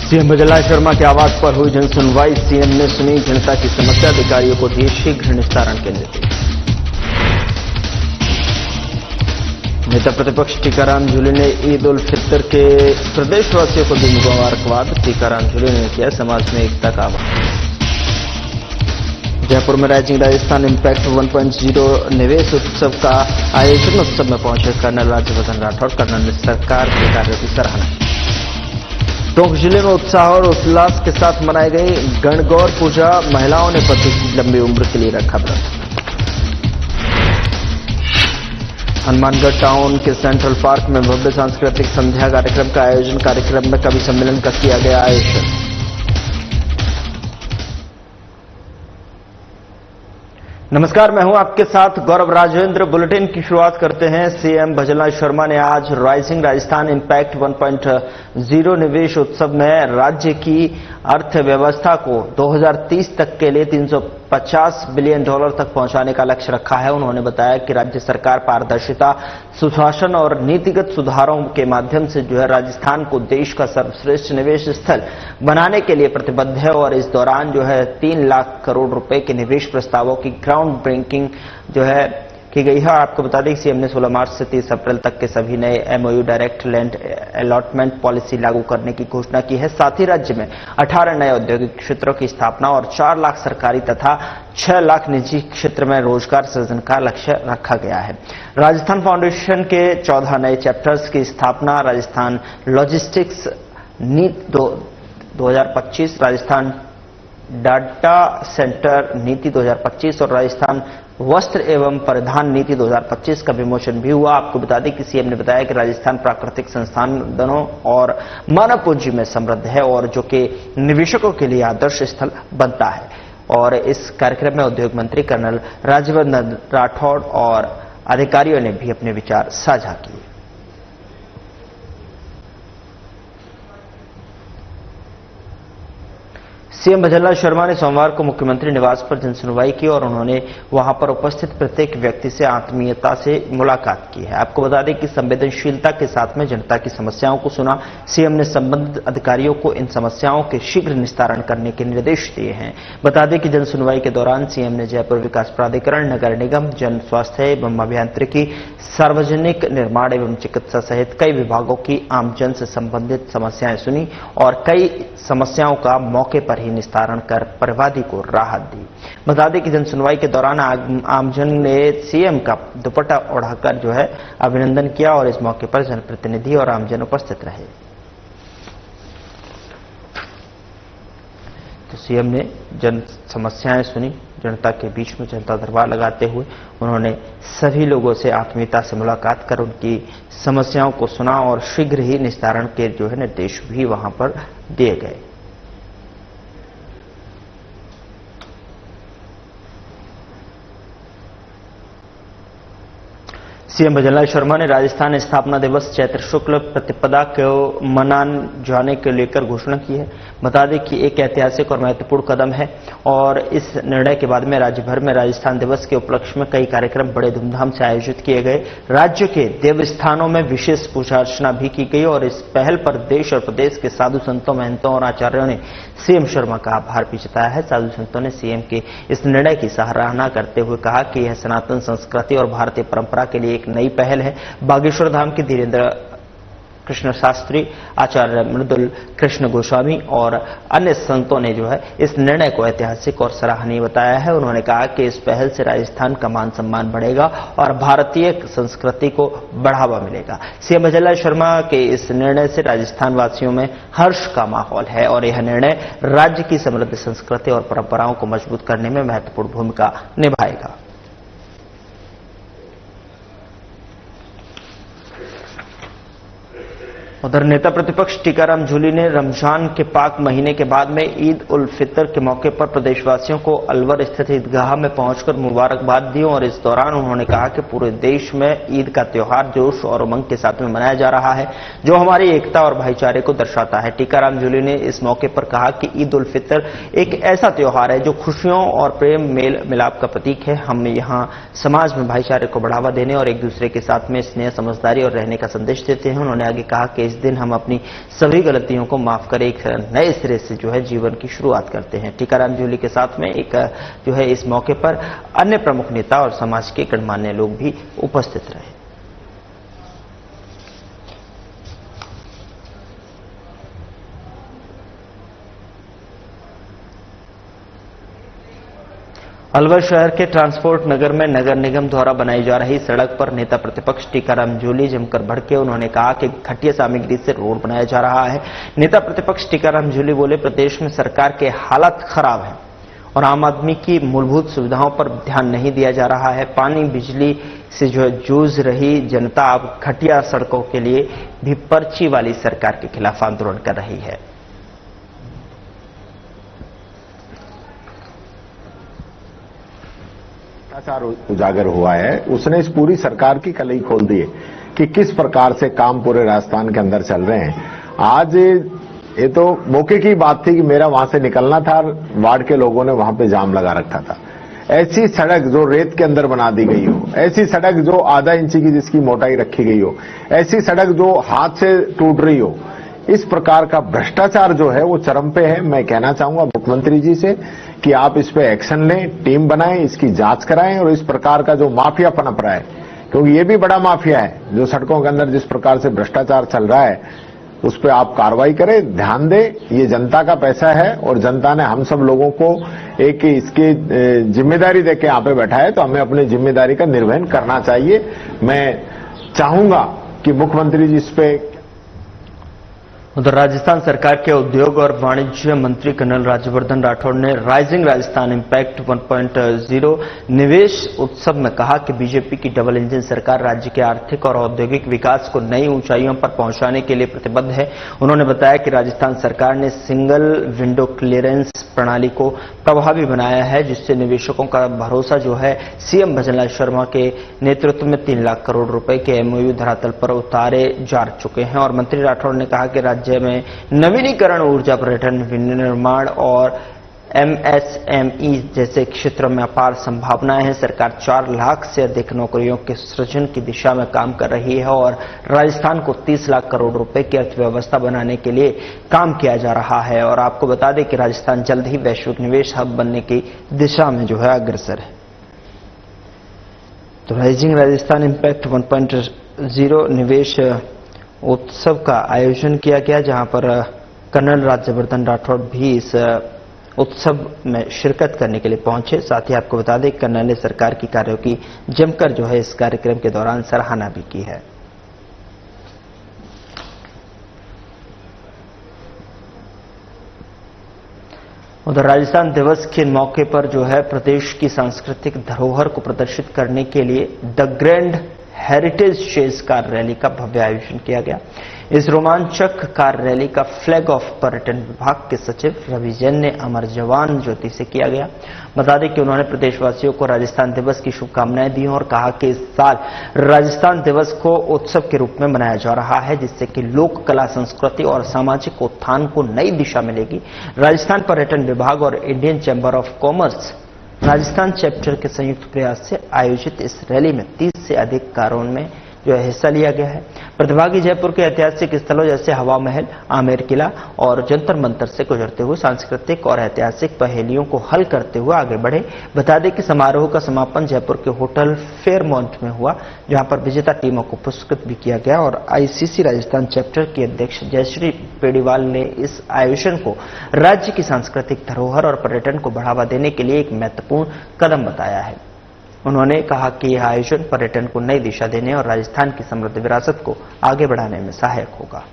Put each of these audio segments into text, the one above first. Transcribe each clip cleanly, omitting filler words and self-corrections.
CM Bhajanlal Sharma की आवाज पर हुई जन सुनवाई। सीएम ने सुनी जनता की समस्या, अधिकारियों को दिए शीघ्र निस्तारण के निर्देश। नेता प्रतिपक्ष टीकाराम जूली ने ईद उल फितर के प्रदेशवासियों को दी मुबारकबाद। टीकाराम जूली ने किया समाज में एकता का आह्वान। जयपुर में राइजिंग राजस्थान इंपैक्ट 1.0 निवेश उत्सव का आयोजन। उत्सव में पहुंचे कर्नल राज्यवर्धन राठौड़। कर्नल ने सरकार के कार्यों की सराहना। टोंक जिले में उत्साह और उल्लास के साथ मनाई गई गणगौर पूजा। महिलाओं ने पति की लंबी उम्र के लिए रखा व्रत। हनुमानगढ़ टाउन के सेंट्रल पार्क में भव्य सांस्कृतिक संध्या कार्यक्रम का आयोजन। कार्यक्रम में कवि सम्मेलन का किया गया आयोजन। नमस्कार, मैं हूं आपके साथ गौरव राजेंद्र। बुलेटिन की शुरुआत करते हैं। सीएम भजनलाल शर्मा ने आज राइजिंग राजस्थान इंपैक्ट 1.0 निवेश उत्सव में राज्य की अर्थव्यवस्था को 2030 तक के लिए $350 बिलियन तक पहुंचाने का लक्ष्य रखा है। उन्होंने बताया कि राज्य सरकार पारदर्शिता, सुशासन और नीतिगत सुधारों के माध्यम से राजस्थान को देश का सर्वश्रेष्ठ निवेश स्थल बनाने के लिए प्रतिबद्ध है और इस दौरान 3 लाख करोड़ रुपए के निवेश प्रस्तावों की ग्राउंड ब्रेकिंग की गई है। आपको बता दें कि सीएम ने 16 मार्च से 30 अप्रैल तक के सभी नए MOU direct land allotment policy लागू करने की घोषणा की है। साथ ही राज्य में 18 नए औद्योगिक क्षेत्रों की स्थापना और 4 लाख सरकारी तथा 6 लाख निजी क्षेत्र में रोजगार सृजन का लक्ष्य रखा गया है। राजस्थान फाउंडेशन के 14 नए चैप्टर्स की स्थापना, राजस्थान लॉजिस्टिक्स नीति 2025, राजस्थान डाटा सेंटर नीति 2025 और राजस्थान वस्त्र एवं परिधान नीति 2025 का विमोचन भी हुआ। आपको बता दें कि सीएम ने बताया कि राजस्थान प्राकृतिक संसाधनों और मानव पूंजी में समृद्ध है और जो कि निवेशकों के लिए आदर्श स्थल बनता है। और इस कार्यक्रम में उद्योग मंत्री कर्नल राज्यवर्धन राठौड़ और अधिकारियों ने भी अपने विचार साझा किए। सीएम भजनलाल शर्मा ने सोमवार को मुख्यमंत्री निवास पर जनसुनवाई की और उन्होंने वहां पर उपस्थित प्रत्येक व्यक्ति से आत्मीयता से मुलाकात की है। आपको बता दें कि संवेदनशीलता के साथ में जनता की समस्याओं को सुना। सीएम ने संबंधित अधिकारियों को इन समस्याओं के शीघ्र निस्तारण करने के निर्देश दिए हैं। बता दें कि जनसुनवाई के दौरान सीएम ने जयपुर विकास प्राधिकरण, नगर निगम, जन स्वास्थ्य एवं अभियांत्रिकी, सार्वजनिक निर्माण एवं चिकित्सा सहित कई विभागों की आमजन से संबंधित समस्याएं सुनी और कई समस्याओं का मौके पर ही निस्तारण कर परिवादी को राहत दी। बता दें कि जनसुनवाई के दौरान आमजन ने सीएम का दुपट्टा ओढ़ाकर अभिनंदन किया और इस मौके पर जनप्रतिनिधि और आमजन उपस्थित रहे। तो सीएम ने जन समस्याएं सुनी। जनता के बीच में जनता दरबार लगाते हुए उन्होंने सभी लोगों से आत्मीयता से मुलाकात कर उनकी समस्याओं को सुना और शीघ्र ही निस्तारण के निर्देश भी वहां पर दिए गए। सीएम भजनलाल शर्मा ने राजस्थान स्थापना दिवस चैत्र शुक्ल प्रतिपदा को मनाने जाने को लेकर घोषणा की है। बता दें कि एक ऐतिहासिक और महत्वपूर्ण कदम है और इस निर्णय के बाद में राज्य भर में राजस्थान दिवस के उपलक्ष्य में कई कार्यक्रम बड़े धूमधाम से आयोजित किए गए। राज्य के देवस्थानों में विशेष पूजा अर्चना भी की गई और इस पहल पर देश और प्रदेश के साधु संतों, महंतों और आचार्यों ने सीएम शर्मा का आभार भी जताया है। साधु संतों ने सीएम के इस निर्णय की सराहना करते हुए कहा कि यह सनातन संस्कृति और भारतीय परंपरा के लिए एक नई पहल है। बागेश्वर धाम के धीरेन्द्र कृष्ण शास्त्री, आचार्य मृदुल कृष्ण गोस्वामी और अन्य संतों ने इस निर्णय को ऐतिहासिक और सराहनीय बताया है। उन्होंने कहा कि इस पहल से राजस्थान का मान सम्मान बढ़ेगा और भारतीय संस्कृति को बढ़ावा मिलेगा। सीएम भजनलाल शर्मा के इस निर्णय से राजस्थान वासियों में हर्ष का माहौल है और यह निर्णय राज्य की समृद्ध संस्कृति और परंपराओं को मजबूत करने में महत्वपूर्ण भूमिका निभाएगा। उधर नेता प्रतिपक्ष टीकाराम जूली ने रमजान के पाक महीने के बाद में ईद उल फितर के मौके पर प्रदेशवासियों को अलवर स्थित ईदगाह में पहुंचकर मुबारकबाद दी और इस दौरान उन्होंने कहा कि पूरे देश में ईद का त्योहार जोश और उमंग के साथ में मनाया जा रहा है, जो हमारी एकता और भाईचारे को दर्शाता है। टीकाराम जूली ने इस मौके पर कहा कि ईद उल फितर एक ऐसा त्योहार है जो खुशियों और प्रेम मेल मिलाप का प्रतीक है। हम यहाँ समाज में भाईचारे को बढ़ावा देने और एक दूसरे के साथ में स्नेह, समझदारी और रहने का संदेश देते हैं। उन्होंने आगे कहा कि इस दिन हम अपनी सभी गलतियों को माफ कर एक नए सिरे से जो है जीवन की शुरुआत करते हैं। टीकाराम जूली के साथ में एक जो है इस मौके पर अन्य प्रमुख नेता और समाज के गणमान्य लोग भी उपस्थित रहे। अलवर शहर के ट्रांसपोर्ट नगर में नगर निगम द्वारा बनाई जा रही सड़क पर नेता प्रतिपक्ष टीकाराम जूली जमकर भड़के। उन्होंने कहा कि घटिया सामग्री से रोड बनाया जा रहा है। नेता प्रतिपक्ष टीकाराम जूली बोले, प्रदेश में सरकार के हालात खराब हैं और आम आदमी की मूलभूत सुविधाओं पर ध्यान नहीं दिया जा रहा है। पानी बिजली से जो है जूझ रही जनता अब घटिया सड़कों के लिए भी पर्ची वाली सरकार के खिलाफ आंदोलन कर रही है। उजागर हुआ है, उसने इस पूरी सरकार की कलई खोल दी है कि किस प्रकार से काम पूरे राजस्थान के अंदर चल रहे हैं। आज ये तो मौके की बात थी कि मेरा वहां से निकलना था, वार्ड के लोगों ने वहां पे जाम लगा रखा था। ऐसी सड़क जो रेत के अंदर बना दी गई हो, ऐसी सड़क जो आधा इंची की जिसकी मोटाई रखी गई हो, ऐसी सड़क जो हाथ से टूट रही हो, इस प्रकार का भ्रष्टाचार जो है वो चरम पे है। मैं कहना चाहूंगा मुख्यमंत्री जी से कि आप इस पे एक्शन लें, टीम बनाएं, इसकी जांच कराएं और इस प्रकार का जो माफिया पनप रहा है, क्योंकि ये भी बड़ा माफिया है, जो सड़कों के अंदर जिस प्रकार से भ्रष्टाचार चल रहा है उस पर आप कार्रवाई करें, ध्यान दें। ये जनता का पैसा है और जनता ने हम सब लोगों को एक इसकी जिम्मेदारी देके यहाँ पे बैठा है, तो हमें अपनी जिम्मेदारी का निर्वहन करना चाहिए। मैं चाहूंगा कि मुख्यमंत्री जी इस पे। उधर राजस्थान सरकार के उद्योग और वाणिज्य मंत्री कर्नल राज्यवर्धन राठौड़ ने राइजिंग राजस्थान इंपैक्ट 1.0 निवेश उत्सव में कहा कि बीजेपी की डबल इंजन सरकार राज्य के आर्थिक और औद्योगिक विकास को नई ऊंचाइयों पर पहुंचाने के लिए प्रतिबद्ध है। उन्होंने बताया कि राजस्थान सरकार ने सिंगल विंडो क्लियरेंस प्रणाली को प्रभावी बनाया है, जिससे निवेशकों का भरोसा जो है सीएम भजनलाल शर्मा के नेतृत्व में 3 लाख करोड़ रुपए के एमओयू धरातल पर उतारे जा चुके हैं। और मंत्री राठौड़ ने कहा कि राज्य में नवीनीकरण, ऊर्जा, पर्यटन, विनिर्माण और एमएसएमई जैसे क्षेत्रों में अपार संभावनाएं हैं। सरकार 4 लाख से अधिक नौकरियों के सृजन की दिशा में काम कर रही है और राजस्थान को 30 लाख करोड़ रुपए की अर्थव्यवस्था बनाने के लिए काम किया जा रहा है। और आपको बता दें कि राजस्थान जल्द ही वैश्विक निवेश हब बनने की दिशा में जो है अग्रसर है। तो राइजिंग राजस्थान इंपैक्ट 1.0 निवेश उत्सव का आयोजन किया गया, जहां पर कर्नल राज्यवर्धन राठौड़ भी इस उत्सव में शिरकत करने के लिए पहुंचे। साथ ही आपको बता दें कर्नल ने सरकार की कार्यों की जमकर जो है इस कार्यक्रम के दौरान सराहना भी की है। उधर राजस्थान दिवस के मौके पर जो है प्रदेश की सांस्कृतिक धरोहर को प्रदर्शित करने के लिए the grand heritage chase car rally का भव्य आयोजन किया गया। इस रोमांचक कार रैली का फ्लैग ऑफ पर्यटन विभाग के सचिव रवि जैन ने अमर जवान ज्योति से किया गया। बता दें कि उन्होंने प्रदेशवासियों को राजस्थान दिवस की शुभकामनाएं दी और कहा कि इस साल राजस्थान दिवस को उत्सव के रूप में मनाया जा रहा है, जिससे कि लोक कला, संस्कृति और सामाजिक उत्थान को नई दिशा मिलेगी। राजस्थान पर्यटन विभाग और Indian chamber of commerce Rajasthan chapter के संयुक्त प्रयास से आयोजित इस रैली में 30 से अधिक कारों में जो है हिस्सा लिया गया है। प्रतिभागी जयपुर के ऐतिहासिक स्थलों जैसे हवा महल, आमेर किला और जंतर मंतर से गुजरते हुए सांस्कृतिक और ऐतिहासिक पहेलियों को हल करते हुए आगे बढ़े। बता दें कि समारोह का समापन जयपुर के होटल फेयरमाउंट में हुआ, जहां पर विजेता टीमों को पुरस्कृत भी किया गया। और आईसीसी राजस्थान चैप्टर की अध्यक्ष जयश्री पेड़ीवाल ने इस आयोजन को राज्य की सांस्कृतिक धरोहर और पर्यटन को बढ़ावा देने के लिए एक महत्वपूर्ण कदम बताया है। उन्होंने कहा कि यह आयोजन पर्यटन को नई दिशा देने और राजस्थान की समृद्ध विरासत को आगे बढ़ाने में सहायक होगा।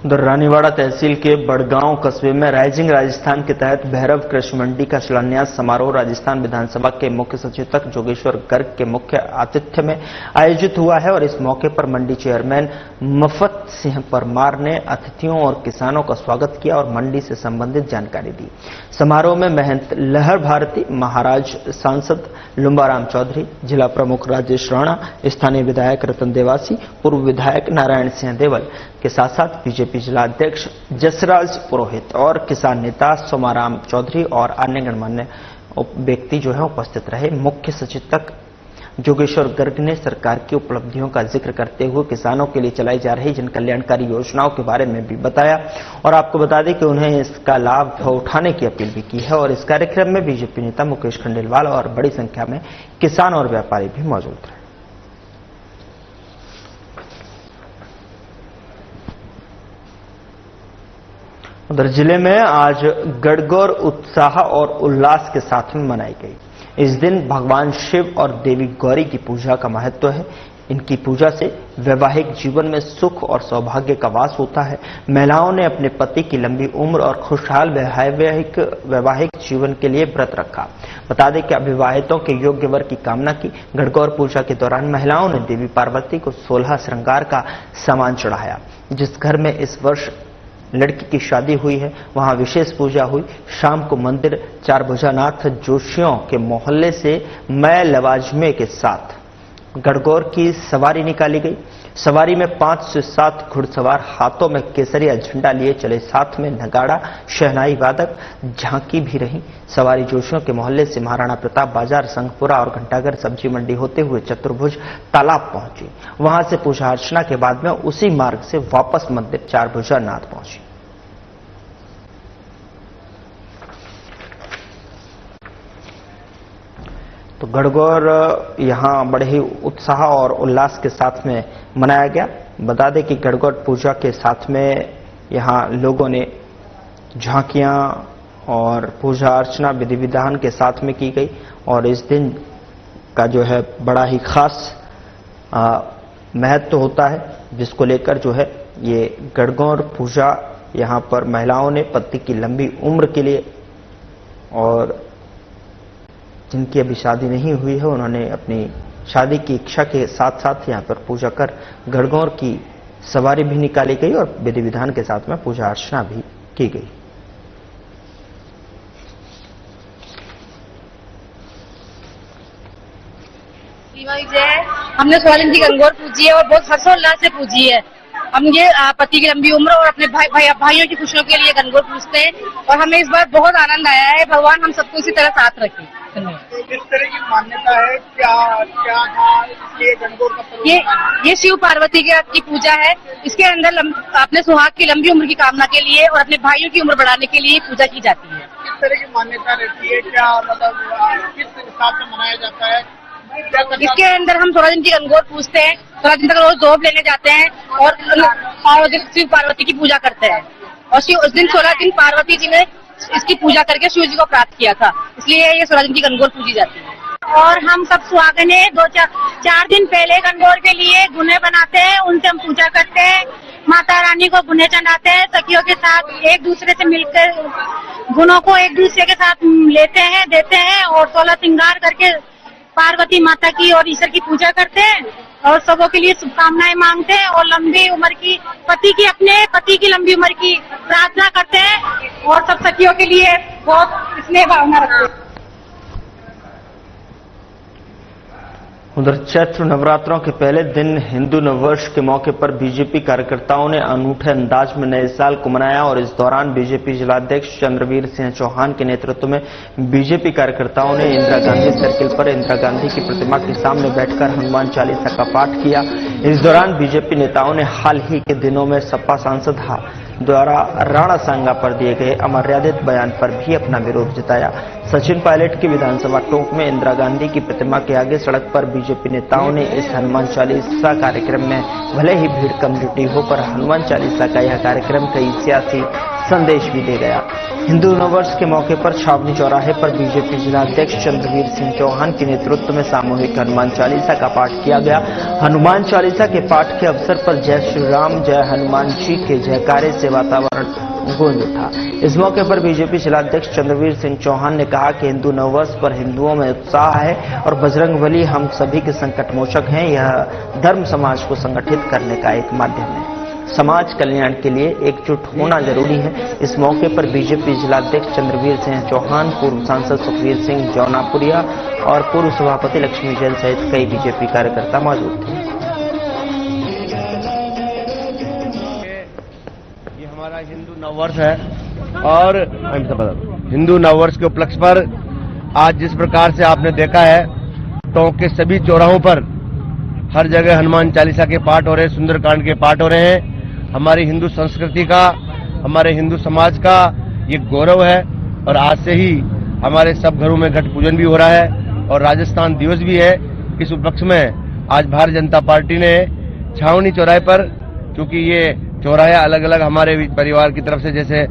उधर रानीवाड़ा तहसील के बड़गांव कस्बे में राइजिंग राजस्थान के तहत भैरव कृषि मंडी का शिलान्यास समारोह राजस्थान विधानसभा के मुख्य सचेतक जोगेश्वर गर्ग के मुख्य आतिथ्य में आयोजित हुआ है। और इस मौके पर मंडी चेयरमैन मफत सिंह परमार ने अतिथियों और किसानों का स्वागत किया और मंडी से संबंधित जानकारी दी। समारोह में महंत लहर भारती, महाराज सांसद लुम्बाराम चौधरी, जिला प्रमुख राजेश राणा, स्थानीय विधायक रतन देवासी, पूर्व विधायक नारायण सिंह देवल के साथ साथ बीजेपी जिला अध्यक्ष जसराज पुरोहित और किसान नेता सोमाराम चौधरी और अन्य गणमान्य व्यक्ति जो है उपस्थित रहे। मुख्य सचेतक जोगेश्वर गर्ग ने सरकार की उपलब्धियों का जिक्र करते हुए किसानों के लिए चलाई जा रही जन कल्याणकारी योजनाओं के बारे में भी बताया और आपको बता दें कि उन्हें इसका लाभ उठाने की अपील भी की है। और इस कार्यक्रम में बीजेपी नेता मुकेश खंडेलवाल और बड़ी संख्या में किसान और व्यापारी भी मौजूद रहे। उधर जिले में आज गणगौर उत्साह और उल्लास के साथ में मनाई गई। इस दिन भगवान शिव और देवी गौरी की पूजा का महत्व है। इनकी पूजा से वैवाहिक जीवन में सुख और सौभाग्य का वास होता है। महिलाओं ने अपने पति की लंबी उम्र और खुशहाल वैवाहिक जीवन के लिए व्रत रखा। बता दें कि अविवाहितों के योग्य वर की कामना की। गणगौर पूजा के दौरान महिलाओं ने देवी पार्वती को 16 श्रृंगार का सामान चढ़ाया। जिस घर में इस वर्ष लड़की की शादी हुई है वहां विशेष पूजा हुई। शाम को मंदिर चारभुजानाथ जोशियों के मोहल्ले से मैं लवाजमे के साथ गणगौर की सवारी निकाली गई। सवारी में 5 से 7 घुड़सवार हाथों में केसरिया झंडा लिए चले, साथ में नगाड़ा, शहनाई वादक, झांकी भी रही। सवारी जोशियों के मोहल्ले से महाराणा प्रताप बाजार, संघपुरा और घंटाघर सब्जी मंडी होते हुए चतुर्भुज तालाब पहुंची। वहां से पूजा अर्चना के बाद में उसी मार्ग से वापस मंदिर चारभुजानाथ पहुंची। तो गणगौर यहां बड़े ही उत्साह और उल्लास के साथ में मनाया गया। बता दें कि गणगौर पूजा के साथ में यहां लोगों ने झांकियां और पूजा अर्चना विधि विधान के साथ में की गई और इस दिन का जो है बड़ा ही खास महत्व होता है, जिसको लेकर जो है ये गणगौर पूजा यहां पर महिलाओं ने पति की लंबी उम्र के लिए और जिनकी अभी शादी नहीं हुई है उन्होंने अपनी शादी की इच्छा के साथ साथ यहां पर पूजा कर गणगौर की सवारी भी निकाली गई और विधि विधान के साथ में पूजा अर्चना भी की गई। हमने 16 दिन की गणगौर पूजी है और बहुत हर्षोल्लास से पूजी है। हम ये पति की लंबी उम्र और अपने भाइयों की खुशियों के लिए गणगौर पूजते हैं और हमें इस बार बहुत आनंद आया है। भगवान हम सबको इसी तरह साथ रखे। किस तरह की मान्यता है, क्या था इसलिए गणगौर का पर्व? ये शिव पार्वती की पूजा है। इसके अंदर अपने सुहाग की लंबी उम्र की कामना के लिए और अपने भाइयों की उम्र बढ़ाने के लिए पूजा की जाती है। किस तरह की मान्यता रहती है, क्या मतलब किस हिसाब से मनाया जाता है? इसके अंदर हम 16 दिन की गणगौर पूजते हैं। 16 दिन तक रोज धोप लेने जाते हैं और शिव पार्वती की पूजा करते हैं और उस दिन 16 दिन पार्वती जी ने इसकी पूजा करके शिव जी को प्राप्त किया था, इसलिए ये 16 दिन की गणगौर पूजी जाती है। और हम सब सुहागने 4 दिन पहले गणगौर के लिए गुने बनाते हैं, उनसे हम पूजा करते हैं। माता रानी को गुने चढ़ाते हैं, सखियों के साथ एक दूसरे से मिलकर गुनों को एक दूसरे के साथ लेते हैं, देते हैं और 16 श्रृंगार करके पार्वती माता की और ईश्वर की पूजा करते हैं और सबों के लिए शुभकामनाएं मांगते हैं और लंबी उम्र की अपने पति की लंबी उम्र की प्रार्थना करते हैं और सब सखियों के लिए बहुत स्नेह भावना रखते हैं। उधर चैत्र नवरात्रों के पहले दिन हिंदू नववर्ष के मौके पर बीजेपी कार्यकर्ताओं ने अनूठे अंदाज में नए साल को मनाया और इस दौरान बीजेपी जिलाध्यक्ष चंद्रवीर सिंह चौहान के नेतृत्व में बीजेपी कार्यकर्ताओं ने इंदिरा गांधी सर्किल पर इंदिरा गांधी की प्रतिमा के सामने बैठकर हनुमान चालीसा का पाठ किया। इस दौरान बीजेपी नेताओं ने हाल ही के दिनों में सपा सांसद द्वारा राणा सांगा पर दिए गए अमर्यादित बयान पर भी अपना विरोध जताया। सचिन पायलट की विधानसभा टोंक में इंदिरा गांधी की प्रतिमा के आगे सड़क पर बीजेपी नेताओं ने इस हनुमान चालीसा कार्यक्रम में भले ही भीड़ कम जुटी हो, पर हनुमान चालीसा का यह कार्यक्रम कई सियासी संदेश भी दे गया। हिंदू नववर्ष के मौके पर छावनी चौराहे पर बीजेपी जिलाध्यक्ष चंद्रवीर सिंह चौहान के नेतृत्व में सामूहिक हनुमान चालीसा का पाठ किया गया। हनुमान चालीसा के पाठ के अवसर पर जय श्री राम, जय हनुमान जी के जयकारे से वातावरण गूंज उठा। इस मौके पर बीजेपी जिलाध्यक्ष चंद्रवीर सिंह चौहान ने कहा कि हिंदू नववर्ष पर हिंदुओं में उत्साह है और बजरंगबली हम सभी के संकट मोचक हैं। यह धर्म समाज को संगठित करने का एक माध्यम है। समाज कल्याण के लिए एकजुट होना जरूरी है। इस मौके पर बीजेपी जिलाध्यक्ष चंद्रवीर सिंह चौहान, पूर्व सांसद सुखवीर सिंह जौनापुरिया और पूर्व सभापति लक्ष्मी जैन सहित कई बीजेपी कार्यकर्ता मौजूद थे। ये हमारा हिंदू नववर्ष है और हिंदू नववर्ष के उपलक्ष्य पर आज जिस प्रकार से आपने देखा है, टोंक के सभी चौराहों पर हर जगह हनुमान चालीसा के पाठ हो रहे हैं, सुंदरकांड के पाठ हो रहे हैं। हमारी हिंदू संस्कृति का, हमारे हिंदू समाज का ये गौरव है। और आज से ही हमारे सब घरों में घट पूजन भी हो रहा है और राजस्थान दिवस भी है। इस उपलक्ष्य में आज भारतीय जनता पार्टी ने छावनी चौराहे पर, क्योंकि ये चौराहे अलग अलग हमारे परिवार की तरफ से, जैसे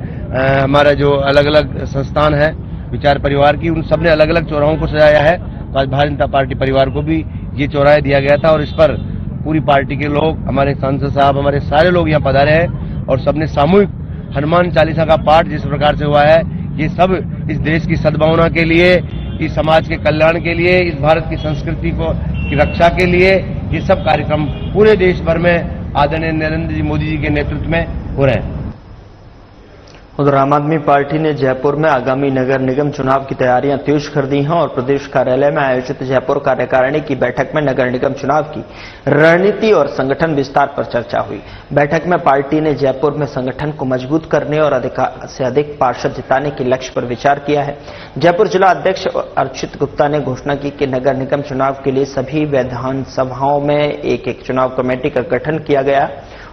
हमारा जो अलग अलग संस्थान है विचार परिवार की, उन सबने अलग अलग चौराहों को सजाया है। तो आज भारतीय जनता पार्टी परिवार को भी ये चौराहे दिया गया था और इस पर पूरी पार्टी के लोग, हमारे सांसद साहब, हमारे सारे लोग यहाँ पधारे हैं और सबने सामूहिक हनुमान चालीसा का पाठ जिस प्रकार से हुआ है, ये सब इस देश की सद्भावना के लिए, इस समाज के कल्याण के लिए, इस भारत की संस्कृति की रक्षा के लिए ये सब कार्यक्रम पूरे देश भर में आदरणीय नरेंद्र जी मोदी जी के नेतृत्व में हो रहे हैं। उधर आम आदमी पार्टी ने जयपुर में आगामी नगर निगम चुनाव की तैयारियां तेज कर दी हैं और प्रदेश कार्यालय में आयोजित जयपुर कार्यकारिणी की बैठक में नगर निगम चुनाव की रणनीति और संगठन विस्तार पर चर्चा हुई। बैठक में पार्टी ने जयपुर में संगठन को मजबूत करने और अधिक से अधिक पार्षद जिताने के लक्ष्य पर विचार किया है। जयपुर जिला अध्यक्ष अर्चित गुप्ता ने घोषणा की कि नगर निगम चुनाव के लिए सभी विधानसभाओं में एक चुनाव कमेटी का गठन किया गया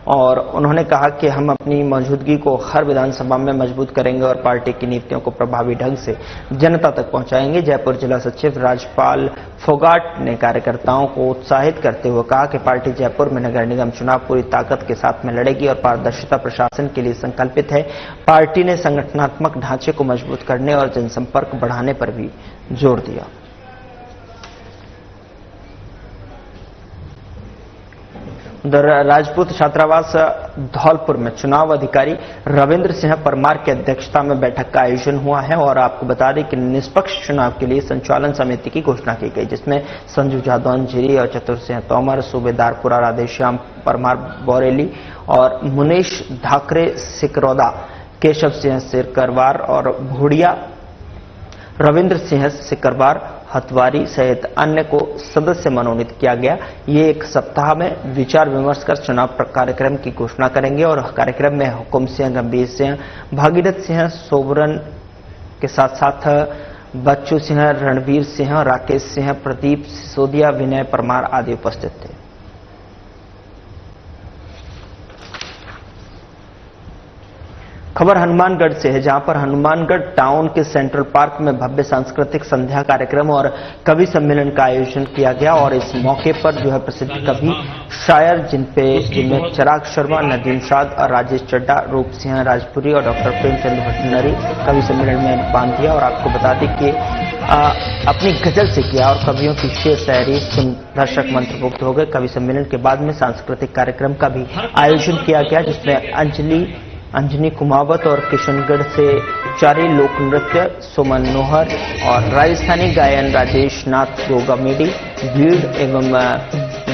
और उन्होंने कहा कि हम अपनी मौजूदगी को हर विधानसभा में मजबूत करेंगे और पार्टी की नीतियों को प्रभावी ढंग से जनता तक पहुंचाएंगे। जयपुर जिला सचिव राजपाल फोगाट ने कार्यकर्ताओं को उत्साहित करते हुए कहा कि पार्टी जयपुर में नगर निगम चुनाव पूरी ताकत के साथ में लड़ेगी और पारदर्शिता प्रशासन के लिए संकल्पित है। पार्टी ने संगठनात्मक ढांचे को मजबूत करने और जनसंपर्क बढ़ाने पर भी जोर दिया। उधर राजपूत छात्रावास धौलपुर में चुनाव अधिकारी रविंद्र सिंह परमार की अध्यक्षता में बैठक का आयोजन हुआ है और आपको बता दें कि निष्पक्ष चुनाव के लिए संचालन समिति की घोषणा की गई, जिसमें संजू जादौन जिरी और चतुर सिंह तोमर, सूबेदारपुरा राधेश्याम परमार बोरेली और मुनीश ढाकरे सिकरौदा, केशव सिंह सिकरवार और भूड़िया रविंद्र सिंह सिकरवार हतवारी सहित अन्य को सदस्य मनोनीत किया गया। ये एक सप्ताह में विचार विमर्श कर चुनाव कार्यक्रम की घोषणा करेंगे और कार्यक्रम में हुकुम सिंह, गंभीर सिंह, भागीरथ सिंह, सोबरन के साथ साथ बच्चू सिंह, रणवीर सिंह, राकेश सिंह, प्रदीप सिसोदिया, विनय परमार आदि उपस्थित थे। खबर हनुमानगढ़ से है, जहां पर हनुमानगढ़ टाउन के सेंट्रल पार्क में भव्य सांस्कृतिक संध्या कार्यक्रम और कवि सम्मेलन का आयोजन किया गया और इस मौके पर जो है प्रसिद्ध कवि शायर जिनमें चिराग शर्मा, नदीम शाद और राजेश चड्डा, रूप सिंह राजपुरी और डॉक्टर प्रेमचंद भटनरी कवि सम्मेलन में बांध दिया। और आपको बता दें कि अपनी गजल से किया और कवियों की शेर शायरी सुन दर्शक मंत्रमुग्ध हो गए। कवि सम्मेलन के बाद में सांस्कृतिक कार्यक्रम का भी आयोजन किया गया, जिसमें अंजनी कुमावत और किशनगढ़ से चारी लोक नृत्य, सुमन नोहर और राजस्थानी गायन राजेश नाथ गोगामेडी, भीड़ एवं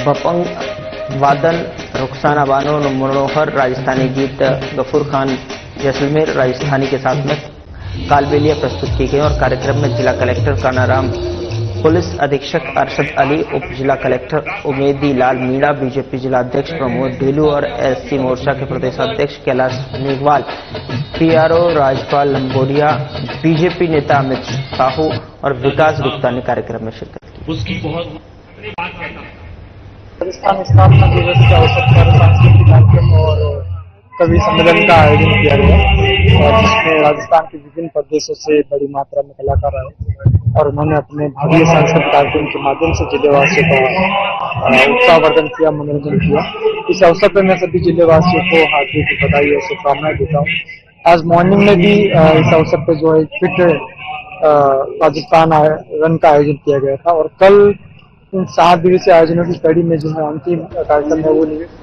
बपंग वादन रुखसाना बानो मनोहर, राजस्थानी गीत गफूर खान जैसलमेर राजस्थानी के साथ में कालबेलिया प्रस्तुत की गई और कार्यक्रम में जिला कलेक्टर कानाराम, पुलिस अधीक्षक अरशद अली, उप जिला कलेक्टर उमेदी लाल मीणा, बीजेपी जिला अध्यक्ष प्रमोद ढेलू और एससी मोर्चा के प्रदेश अध्यक्ष कैलाश मेघवाल, पीआरओ राजपाल लंबोरिया, बीजेपी नेता अमित साहू और विकास गुप्ता ने कार्यक्रम में शिरकत की। राजस्थान स्थापना दिवस के अवसर पर सांस्कृतिक कार्यक्रम और कवि सम्मेलन का आयोजन किया गया और जिसमें राजस्थान के विभिन्न प्रदेशों से बड़ी मात्रा में कलाकार आए और उन्होंने अपने भव्य सांस्कृतिक कार्यक्रम के माध्यम से जिलेवासियों का उत्साहवर्धन किया, मनोरंजन किया। इस अवसर पर मैं सभी जिलेवासियों को हार्दिक बधाई और शुभकामनाएं देता हूँ। आज मॉर्निंग में भी इस अवसर पर जो है फिट राजस्थान रन का आयोजन किया गया था और कल इन 7 दिवसीय आयोजनों की कड़ी में जो है अंतिम कार्यक्रम है वो निवेश।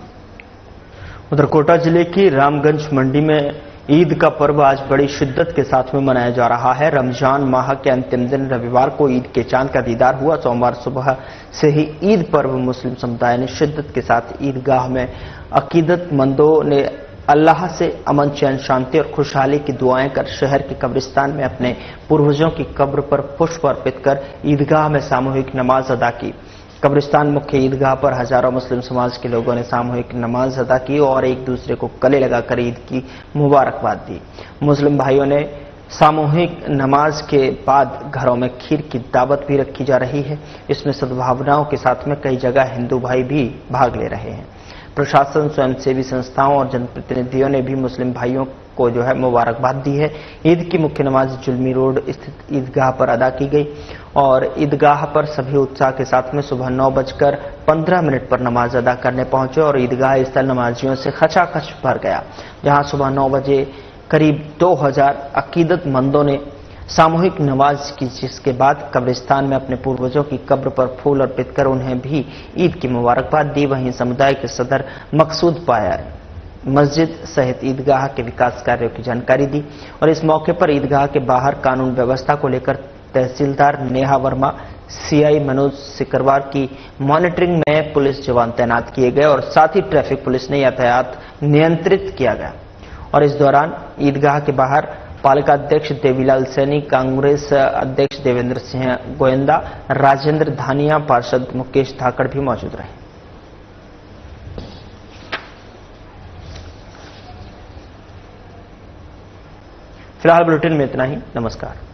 उधर कोटा जिले की रामगंज मंडी में ईद का पर्व आज बड़ी शिद्दत के साथ में मनाया जा रहा है। रमजान माह के अंतिम दिन रविवार को ईद के चांद का दीदार हुआ। सोमवार सुबह से ही ईद पर्व मुस्लिम समुदाय ने शिद्दत के साथ ईदगाह में अकीदतमंदों ने अल्लाह से अमन, चैन, शांति और खुशहाली की दुआएं कर शहर के कब्रिस्तान में अपने पूर्वजों की कब्र पर पुष्प अर्पित कर ईदगाह में सामूहिक नमाज अदा की। कब्रिस्तान मुख्य ईदगाह पर हजारों मुस्लिम समाज के लोगों ने सामूहिक नमाज अदा की और एक दूसरे को गले लगाकर ईद की मुबारकबाद दी। मुस्लिम भाइयों ने सामूहिक नमाज के बाद घरों में खीर की दावत भी रखी जा रही है। इसमें सद्भावनाओं के साथ में कई जगह हिंदू भाई भी भाग ले रहे हैं। प्रशासन, स्वयंसेवी संस्थाओं और जनप्रतिनिधियों ने भी मुस्लिम भाइयों को मुबारकबाद दी है। ईद की मुख्य नमाज जुल्मी रोड स्थित ईदगाह पर अदा की गई और ईदगाह पर सभी उत्साह के साथ में सुबह 9:15 पर नमाज अदा करने पहुंचे और ईदगाह स्थल नमाजियों से खचाखच भर गया, जहां सुबह 9 बजे करीब 2000 अकीदतमंदों ने सामूहिक नमाज की, जिसके बाद कब्रिस्तान में अपने पूर्वजों की कब्र पर फूल अर्पित कर उन्हें भी ईद की मुबारकबाद दी। वहीं समुदाय के सदर मकसूद पाया मस्जिद सहित ईदगाह के विकास कार्यों की जानकारी दी और इस मौके पर ईदगाह के बाहर कानून व्यवस्था को लेकर तहसीलदार नेहा वर्मा, सीआई मनोज सिकरवार की मॉनिटरिंग में पुलिस जवान तैनात किए गए और साथ ही ट्रैफिक पुलिस ने यातायात नियंत्रित किया गया। और इस दौरान ईदगाह के बाहर पालिका अध्यक्ष देवीलाल सैनी, कांग्रेस अध्यक्ष देवेंद्र सिंह गोयंदा, राजेंद्र धानिया, पार्षद मुकेश धाकड़ भी मौजूद रहे। फिलहाल बुलेटिन में इतना ही। नमस्कार।